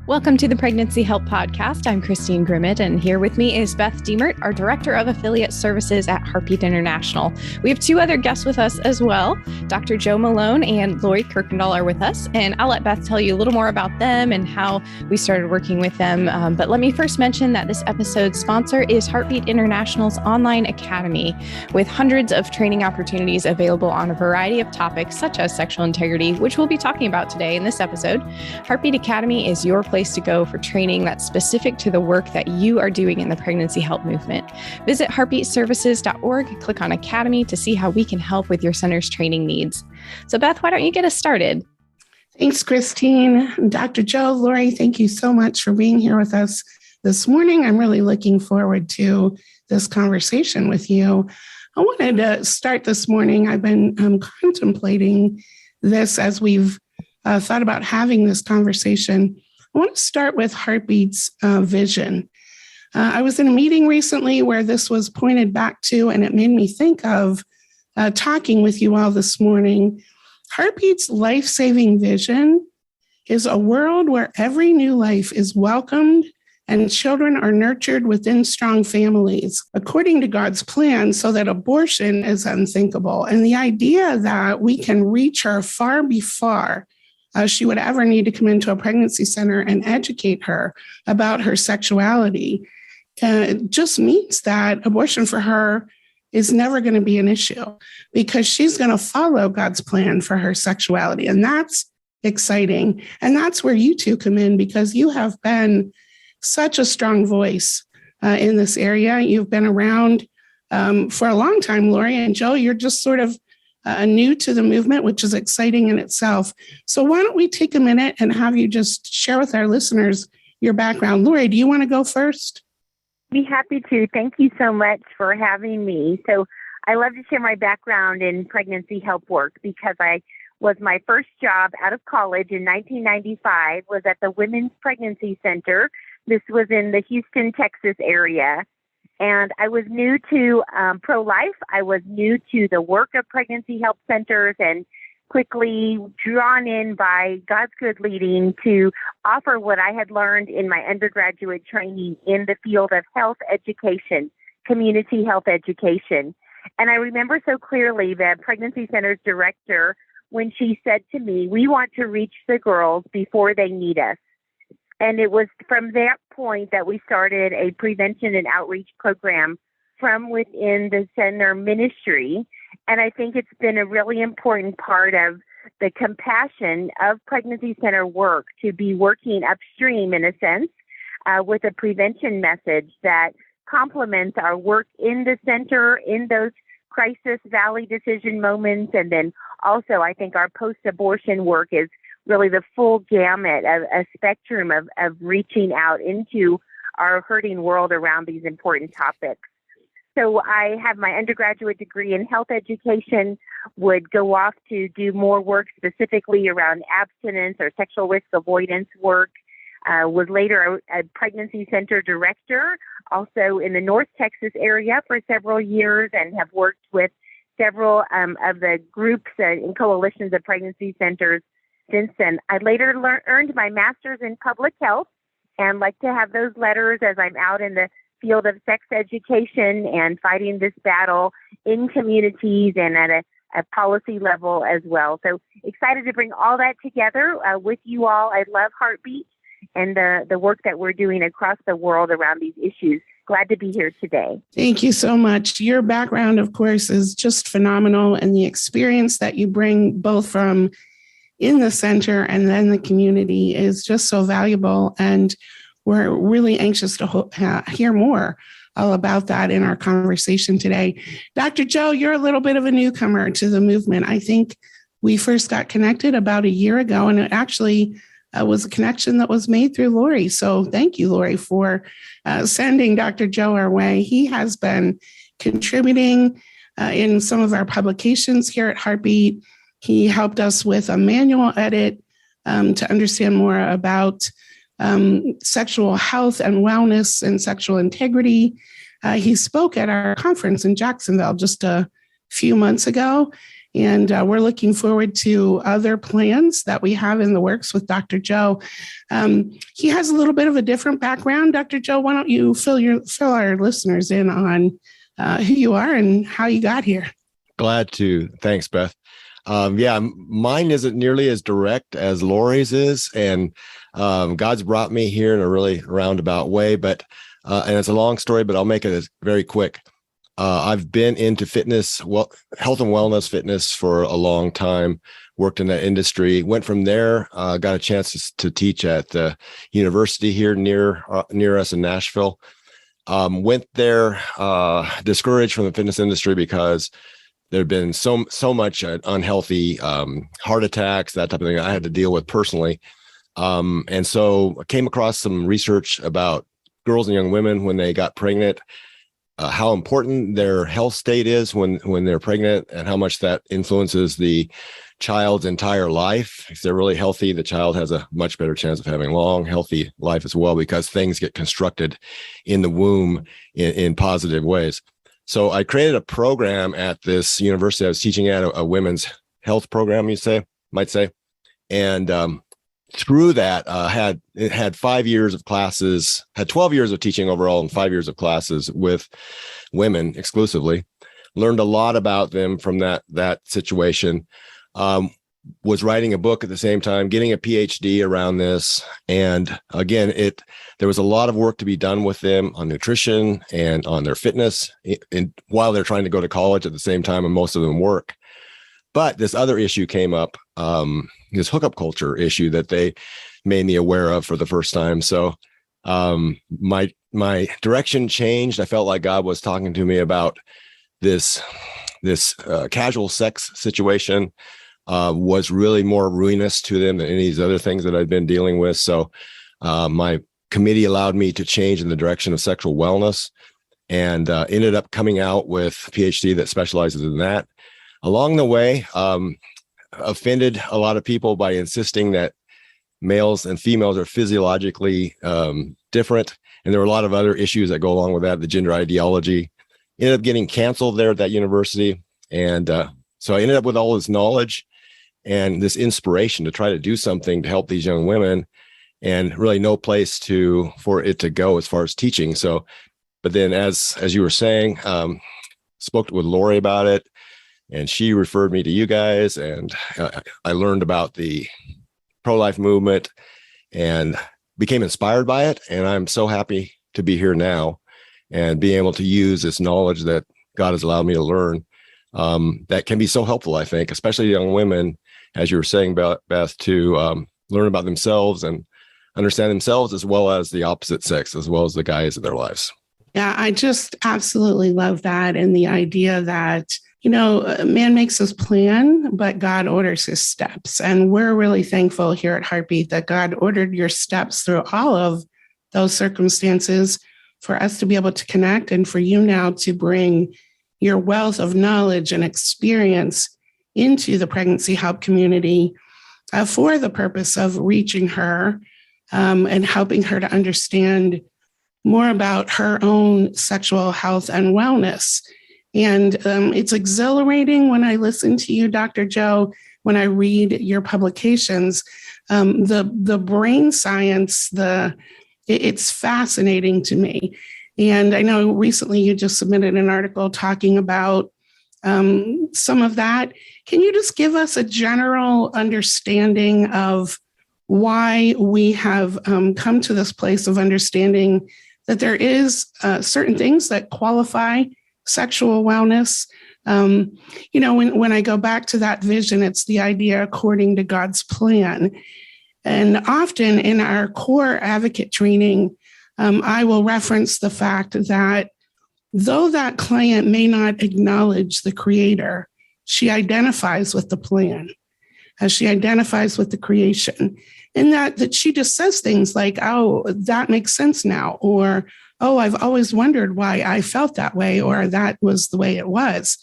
Welcome to the Pregnancy Help Podcast. I'm Christine Grimmett, and here with me is Beth Diemert, our Director of Affiliate Services at Heartbeat International. We have two other guests with us as well. Dr. Joe Malone and Lori Kuykendall are with us, and I'll let Beth tell you a little more about them and how we started working with them. But let me first mention that this episode's sponsor is Heartbeat International's online academy, with hundreds of training opportunities available on a variety of topics such as sexual integrity, which we'll be talking about today in this episode. Heartbeat Academy is your place to go for training that's specific to the work that you are doing in the pregnancy help movement. Visit heartbeatservices.org, click on Academy to see how we can help with your center's training needs. So Beth, why don't you get us started? Thanks, Christine. Dr. Joe, Lori, thank you so much for being here with us this morning. I'm really looking forward to this conversation with you. I wanted to start this morning. I've been contemplating this as we've thought about having this conversation. I want to start with Heartbeat's vision. I was in a meeting recently where this was pointed back to, and it made me think of talking with you all this morning. Heartbeat's life-saving vision is a world where every new life is welcomed and children are nurtured within strong families, according to God's plan, so that abortion is unthinkable. And the idea that we can reach her far before she would ever need to come into a pregnancy center and educate her about her sexuality just means that abortion for her is never going to be an issue because she's going to follow God's plan for her sexuality. And that's exciting. And that's where you two come in because you have been such a strong voice in this area. You've been around for a long time, Lori, and Joe, you're just sort of new to the movement, which is exciting in itself. So why don't we take a minute and have you just share with our listeners your background. Lori, do you want to go first? Be happy to. Thank you so much for having me. So I love to share my background in pregnancy help work because my first job out of college in 1995 was at the Women's Pregnancy Center. This was in the Houston, Texas area. And I was new to pro-life. I was new to the work of pregnancy help centers and quickly drawn in by God's good leading to offer what I had learned in my undergraduate training in the field of health education, community health education. And I remember so clearly the pregnancy center's director when she said to me, "We want to reach the girls before they need us." And it was from that point that we started a prevention and outreach program from within the center ministry. And I think it's been a really important part of the compassion of pregnancy center work to be working upstream, in a sense, with a prevention message that complements our work in the center in those crisis valley decision moments. And then also, I think our post-abortion work is really the full gamut of a spectrum of reaching out into our hurting world around these important topics. So I have my undergraduate degree in health education, would go off to do more work specifically around abstinence or sexual risk avoidance work, was later a pregnancy center director, also in the North Texas area for several years, and have worked with several of the groups and coalitions of pregnancy centers since then. I later earned my master's in public health and like to have those letters as I'm out in the field of sex education and fighting this battle in communities and at a policy level as well. So excited to bring all that together with you all. I love Heartbeat and the work that we're doing across the world around these issues. Glad to be here today. Thank you so much. Your background, of course, is just phenomenal, and the experience that you bring both from in the center and then the community is just so valuable. And we're really anxious to hear more all about that in our conversation today. Dr. Joe, you're a little bit of a newcomer to the movement. I think we first got connected about a year ago, and it actually was a connection that was made through Lori. So thank you, Lori, for sending Dr. Joe our way. He has been contributing in some of our publications here at Heartbeat. He helped us with a manual edit to understand more about sexual health and wellness and sexual integrity. He spoke at our conference in Jacksonville just a few months ago. And we're looking forward to other plans that we have in the works with Dr. Joe. He has a little bit of a different background. Dr. Joe, why don't you fill our listeners in on who you are and how you got here? Glad to. Thanks, Beth. Mine isn't nearly as direct as Lori's is, and God's brought me here in a really roundabout way, but and it's a long story, but I'll make it very quick. I've been into fitness, health and wellness fitness for a long time, worked in that industry, went from there, got a chance to teach at the university here near us in Nashville. Went there, discouraged from the fitness industry because there had been so much unhealthy heart attacks, that type of thing I had to deal with personally. And so I came across some research about girls and young women when they got pregnant, how important their health state is when they're pregnant, and how much that influences the child's entire life. If they're really healthy, the child has a much better chance of having a long, healthy life as well, because things get constructed in the womb in positive ways. So I created a program at this university I was teaching at, a women's health program, might say. And through that, had 5 years of classes, had 12 years of teaching overall and 5 years of classes with women exclusively. Learned a lot about them from that situation. Was writing a book at the same time, getting a PhD around this. And again, there was a lot of work to be done with them on nutrition and on their fitness, while they're trying to go to college at the same time, and most of them work. But this other issue came up, this hookup culture issue that they made me aware of for the first time. So my direction changed. I felt like God was talking to me about this casual sex situation was really more ruinous to them than any of these other things that I'd been dealing with. So my committee allowed me to change in the direction of sexual wellness, and ended up coming out with a PhD that specializes in that. Along the way, offended a lot of people by insisting that males and females are physiologically different. And there were a lot of other issues that go along with that, the gender ideology. Ended up getting canceled there at that university. And so I ended up with all this knowledge and this inspiration to try to do something to help these young women, and really no place for it to go as far as teaching. So, but then as you were saying, spoke with Lori about it, and she referred me to you guys, and I learned about the pro-life movement and became inspired by it. And I'm so happy to be here now and being able to use this knowledge that God has allowed me to learn. That can be so helpful, I think, especially young women, as you were saying, Beth, to learn about themselves and understand themselves, as well as the opposite sex, as well as the guys in their lives. Yeah, I just absolutely love that. And the idea that, man makes his plan, but God orders his steps. And we're really thankful here at Heartbeat that God ordered your steps through all of those circumstances for us to be able to connect, and for you now to bring your wealth of knowledge and experience into the pregnancy help community for the purpose of reaching her and helping her to understand more about her own sexual health and wellness. And it's exhilarating when I listen to you, Dr. Joe, when I read your publications, the brain science, it's fascinating to me. And I know recently you just submitted an article talking about some of that. Can you just give us a general understanding of why we have come to this place of understanding that there is certain things that qualify sexual wellness? When I go back to that vision, it's the idea according to God's plan. And often in our core advocate training, I will reference the fact that though that client may not acknowledge the creator, she identifies with the plan, as she identifies with the creation. And that she just says things like, oh, that makes sense now, or, oh, I've always wondered why I felt that way, or that was the way it was.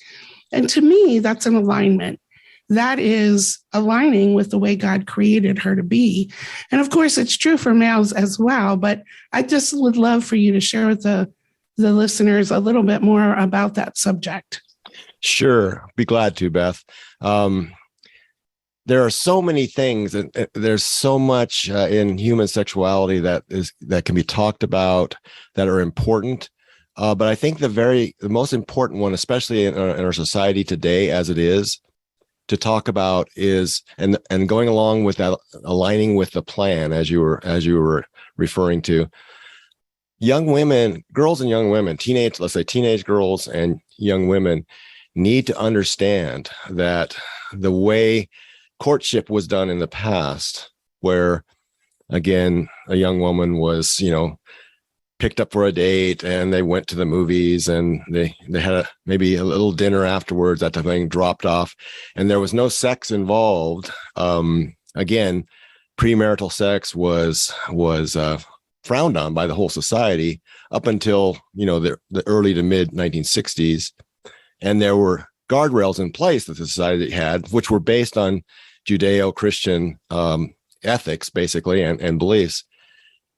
And to me, that's an alignment. That is aligning with the way God created her to be. And of course, it's true for males as well, but I just would love for you to share with the listeners a little bit more about that subject. Sure. Be glad to, Beth. There are so many things, and there's so much in human sexuality that can be talked about that are important. But I think the most important one, especially in our society today, as it is, to talk about is and going along with that, aligning with the plan, as you were referring to. Young women, girls and young women, let's say teenage girls and young women, need to understand that the way courtship was done in the past, where again, a young woman was, picked up for a date and they went to the movies and they had maybe a little dinner afterwards, that type of thing, dropped off, and there was no sex involved. Again, premarital sex was frowned on by the whole society up until, the early to mid 1960s. And there were guardrails in place that the society had, which were based on Judeo-Christian ethics, basically, and beliefs.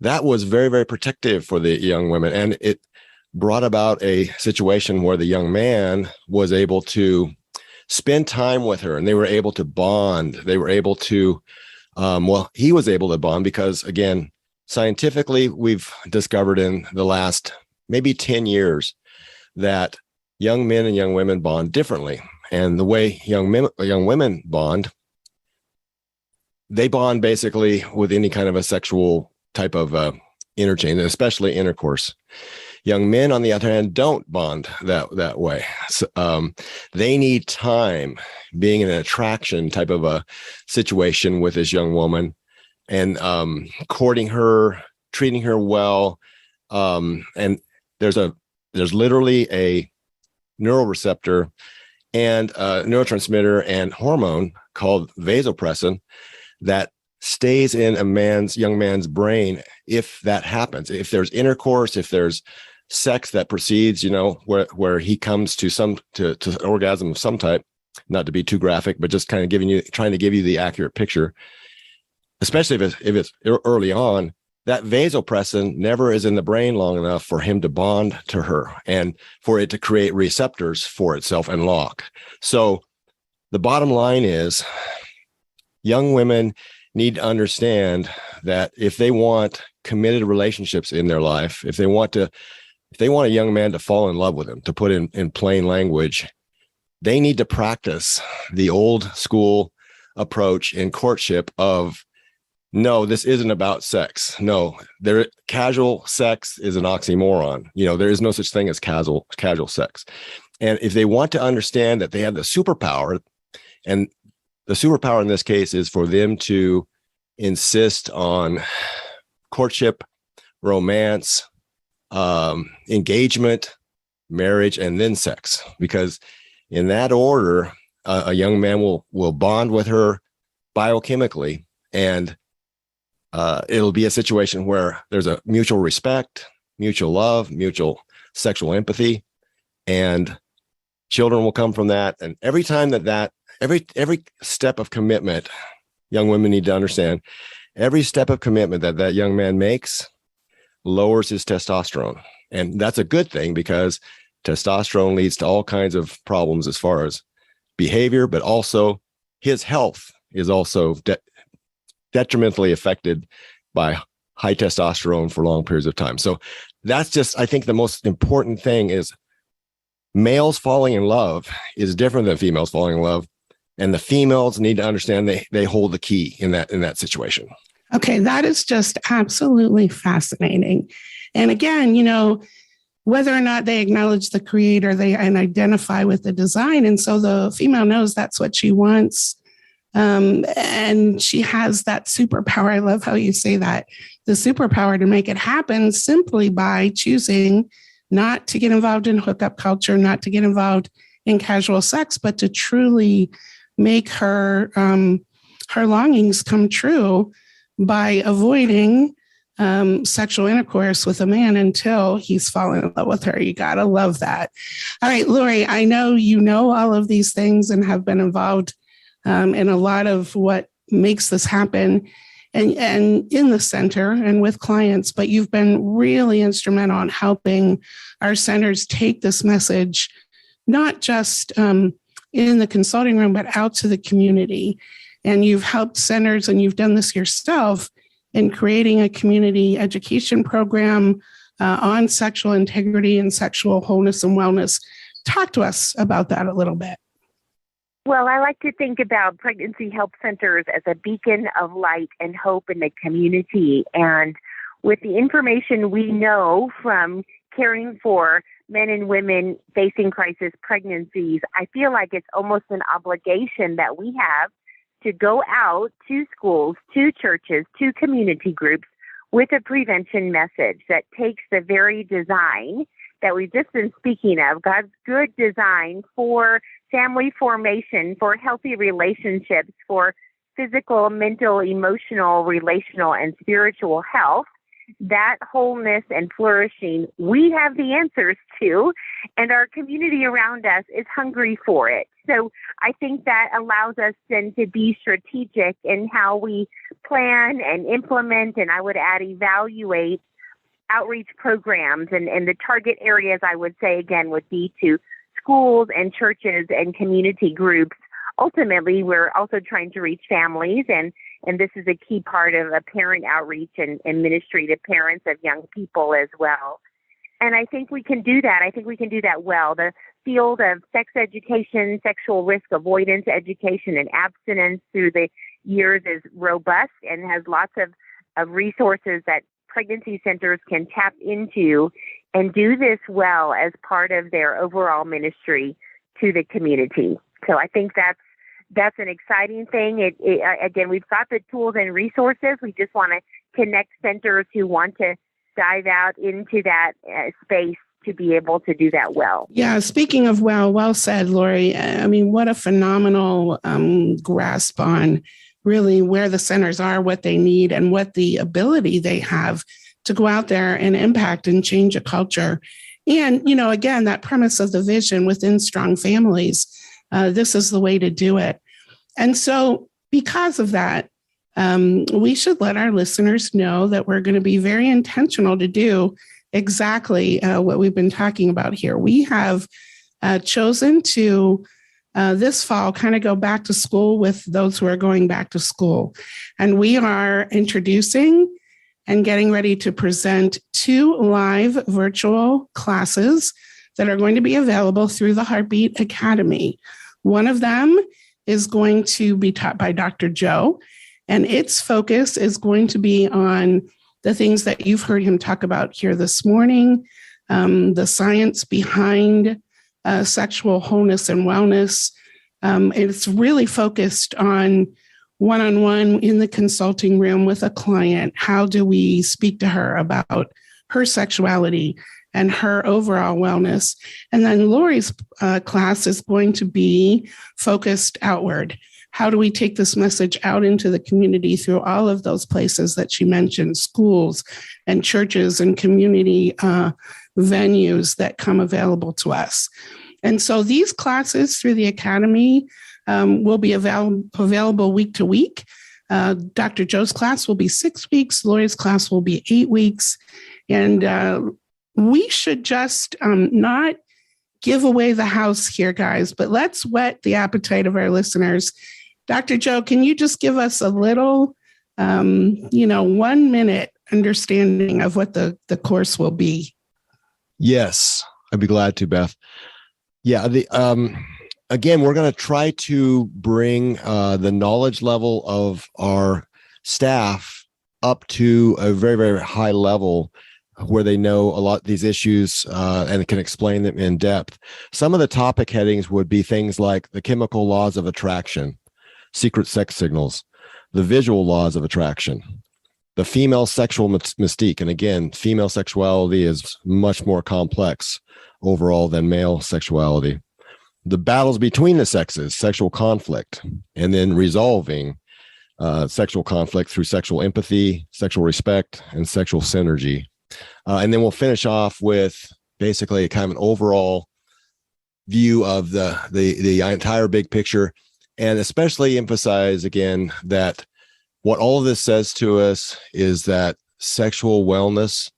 That was very, very protective for the young women. And it brought about a situation where the young man was able to spend time with her and they were able to bond. They were able to, he was able to bond because, again, scientifically, we've discovered in the last maybe 10 years that young men and young women bond differently. And the way young women bond, they bond basically with any kind of a sexual type of interchange, especially intercourse. Young men, on the other hand, don't bond that way. So, they need time being in an attraction type of a situation with this young woman and courting her, treating her well. And there's literally a neuroreceptor and a neurotransmitter and hormone called vasopressin that stays in young man's brain if that happens. If there's intercourse, if there's sex that precedes, where he comes to orgasm of some type, not to be too graphic, but just kind of trying to give you the accurate picture, especially if it's early on, that vasopressin never is in the brain long enough for him to bond to her and for it to create receptors for itself and lock. So the bottom line is young women need to understand that if they want committed relationships in their life, if they want a young man to fall in love with them, to put in plain language, they need to practice the old school approach in courtship of, no, this isn't about sex. No, casual sex is an oxymoron. There is no such thing as casual sex. And if they want to understand that they have the superpower, and the superpower in this case is for them to insist on courtship, romance, engagement, marriage, and then sex. Because in that order, a young man will bond with her biochemically, and it'll be a situation where there's a mutual respect, mutual love, mutual sexual empathy, and children will come from that. And every time every step of commitment, young women need to understand, every step of commitment that young man makes lowers his testosterone. And that's a good thing because testosterone leads to all kinds of problems as far as behavior, but also his health is also detrimentally affected by high testosterone for long periods of time. So that's just, I think the most important thing is males falling in love is different than females falling in love. And the females need to understand they hold the key in that situation. Okay, that is just absolutely fascinating. And again, whether or not they acknowledge the creator, and identify with the design. And so the female knows that's what she wants. And she has that superpower. I love how you say that, the superpower to make it happen simply by choosing not to get involved in hookup culture, not to get involved in casual sex, but to truly make her longings come true by avoiding sexual intercourse with a man until he's fallen in love with her. You got to love that. All right, Lori, I know you know all of these things and have been involved in a lot of what makes this happen and in the center and with clients, but you've been really instrumental in helping our centers take this message not just in the consulting room, but out to the community. And you've helped centers, and you've done this yourself, in creating a community education program on sexual integrity and sexual wholeness and wellness. Talk to us about that a little bit. Well, I like to think about pregnancy help centers as a beacon of light and hope in the community. And with the information we know from caring for men and women facing crisis pregnancies, I feel like it's almost an obligation that we have to go out to schools, to churches, to community groups with a prevention message that takes the very design that we've just been speaking of, God's good design for family formation, for healthy relationships, for physical, mental, emotional, relational, and spiritual health. That wholeness and flourishing, we have the answers to, and our community around us is hungry for it. So I think that allows us then to be strategic in how we plan and implement, and I would add evaluate outreach programs. And the target areas, I would say, again, would be to schools and churches and community groups. Ultimately, we're also trying to reach families, and this is a key part of a parent outreach and ministry to parents of young people as well. And I think we can do that. I think we can do that well. The field of sex education, sexual risk avoidance education, and abstinence through the years is robust and has lots of resources that pregnancy centers can tap into and do this well as part of their overall ministry to the community. So I think that's an exciting thing. Again, we've got the tools and resources. We just want to connect centers who want to dive out into that space to be able to do that well. Yeah, speaking of well said, Lori. I mean, what a phenomenal grasp on really where the centers are, what they need, and what the ability they have to go out there and impact and change a culture. And, again, that premise of the vision within strong families, this is the way to do it. And so because of that, we should let our listeners know that we're going to be very intentional to do exactly what we've been talking about here. We have chosen to this fall kind of go back to school with those who are going back to school. And we are introducing and getting ready to present 2 live virtual classes that are going to be available through the Heartbeat Academy. One of them is going to be taught by Dr. Joe, and its focus is going to be on the things that you've heard him talk about here this morning, the science behind sexual wholeness and wellness. It's really focused on one-on-one in the consulting room with a client. How do we speak to her about her sexuality and her overall wellness? And then Lori's class is going to be focused outward. How do we take this message out into the community through all of those places that she mentioned, schools and churches and community venues that come available to us? And so these classes through the Academy will be available week to week. Dr. Joe's class will be 6 weeks. Lori's class will be 8 weeks. And we should just not give away the house here, guys, but let's whet the appetite of our listeners. Dr. Joe, can you just give us a little, 1 minute understanding of what the course will be? Yes, I'd be glad to, Beth. Yeah, again, we're going to try to bring the knowledge level of our staff up to a very, very high level where they know a lot of these issues and can explain them in depth. Some of the topic headings would be things like the chemical laws of attraction, secret sex signals, the visual laws of attraction, the female sexual mystique. And again, female sexuality is much more complex overall than male sexuality. The battles between the sexes, sexual conflict, and then resolving sexual conflict through sexual empathy, sexual respect, and sexual synergy. And then we'll finish off with basically a kind of an overall view of the entire big picture, and especially emphasize again that what all of this says to us is that sexual wellness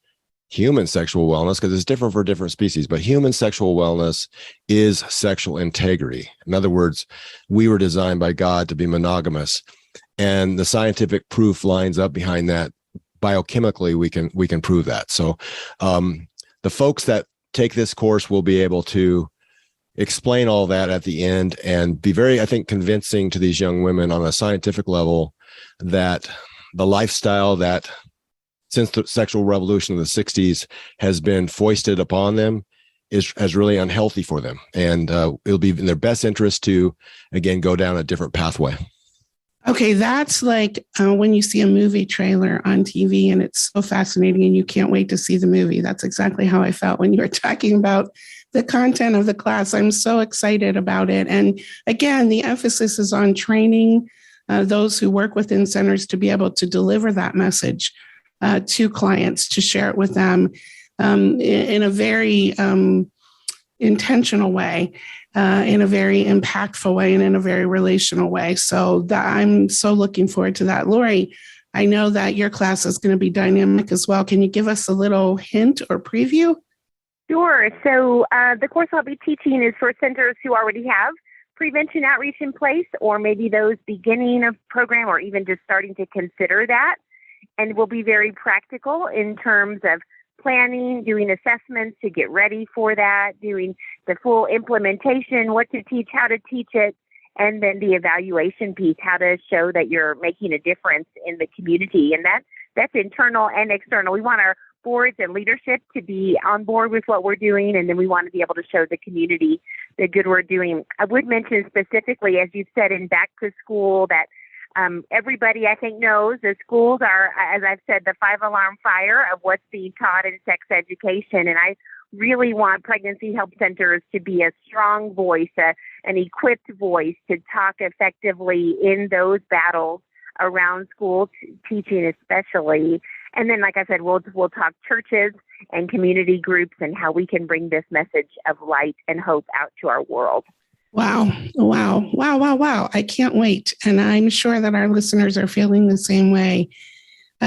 human sexual wellness, because it's different for different species, but human sexual wellness is sexual integrity. In other words, we were designed by God to be monogamous, and the scientific proof lines up behind that. Biochemically, we can prove that. So the folks that take this course will be able to explain all that at the end and be very, I think, convincing to these young women on a scientific level that the lifestyle that since the sexual revolution of the 60s has been foisted upon them is really unhealthy for them. And it'll be in their best interest to, again, go down a different pathway. Okay, that's like when you see a movie trailer on TV and it's so fascinating and you can't wait to see the movie. That's exactly how I felt when you were talking about the content of the class. I'm so excited about it. And again, the emphasis is on training those who work within centers to be able to deliver that message to clients, to share it with them in a very intentional way, in a very impactful way, and in a very relational way. So I'm so looking forward to that. Lori, I know that your class is going to be dynamic as well. Can you give us a little hint or preview? Sure. So the course I'll be teaching is for centers who already have prevention outreach in place, or maybe those beginning a program or even just starting to consider that. And we'll be very practical in terms of planning, doing assessments to get ready for that, doing the full implementation, what to teach, how to teach it, and then the evaluation piece, how to show that you're making a difference in the community. And that's internal and external. We want our boards and leadership to be on board with what we're doing, and then we want to be able to show the community the good we're doing. I would mention specifically, as you said, in back to school, that everybody, I think, knows that schools are, as I've said, the 5-alarm fire of what's being taught in sex education. And I really want pregnancy help centers to be a strong voice, an equipped voice to talk effectively in those battles around school teaching especially. And then, like I said, we'll talk churches and community groups and how we can bring this message of light and hope out to our world. Wow. I can't wait. And I'm sure that our listeners are feeling the same way.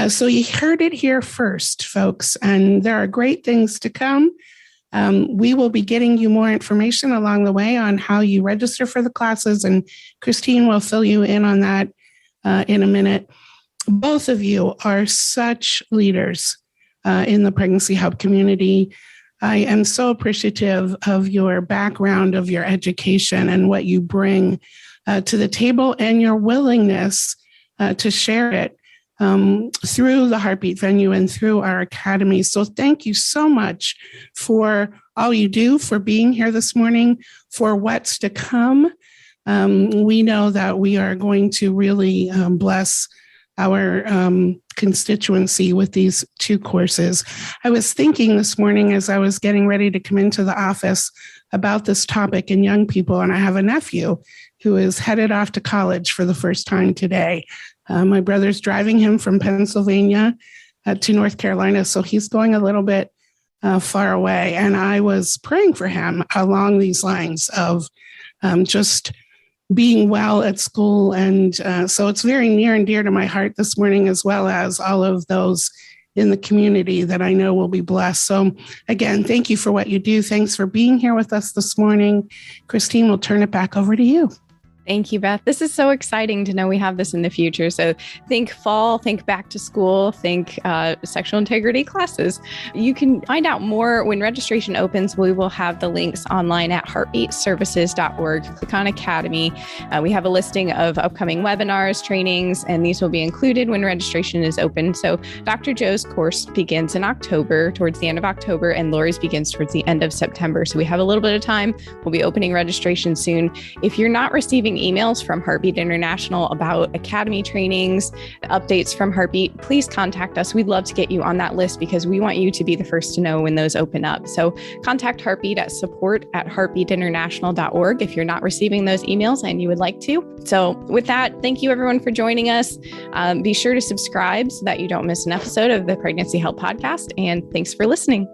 So you heard it here first, folks, and there are great things to come. We will be getting you more information along the way on how you register for the classes, and Christine will fill you in on that in a minute. Both of you are such leaders in the pregnancy help community. I am so appreciative of your background, of your education, and what you bring to the table, and your willingness to share it through the Heartbeat venue and through our academy. So thank you so much for all you do, for being here this morning, for what's to come. We know that we are going to really bless our constituency with these 2 courses. I was thinking this morning as I was getting ready to come into the office about this topic in young people, and I have a nephew who is headed off to college for the first time today. My brother's driving him from Pennsylvania to North Carolina, so he's going a little bit far away. And I was praying for him along these lines of just being well at school. And so it's very near and dear to my heart this morning, as well as all of those in the community that I know will be blessed. So again, thank you for what you do. Thanks for being here with us this morning. Christine, we'll turn it back over to you. Thank you, Beth. This is so exciting to know we have this in the future. So think fall, think back to school, think sexual integrity classes. You can find out more when registration opens. We will have the links online at heartbeatservices.org. Click on Academy. We have a listing of upcoming webinars, trainings, and these will be included when registration is open. So Dr. Joe's course begins in October, towards the end of October, and Lori's begins towards the end of September. So we have a little bit of time. We'll be opening registration soon. If you're not receiving emails from Heartbeat International about Academy trainings, updates from Heartbeat, please contact us. We'd love to get you on that list because we want you to be the first to know when those open up. So contact Heartbeat at support@heartbeatinternational.org if you're not receiving those emails and you would like to. So with that, thank you everyone for joining us. Be sure to subscribe so that you don't miss an episode of the Pregnancy Help Podcast. And thanks for listening.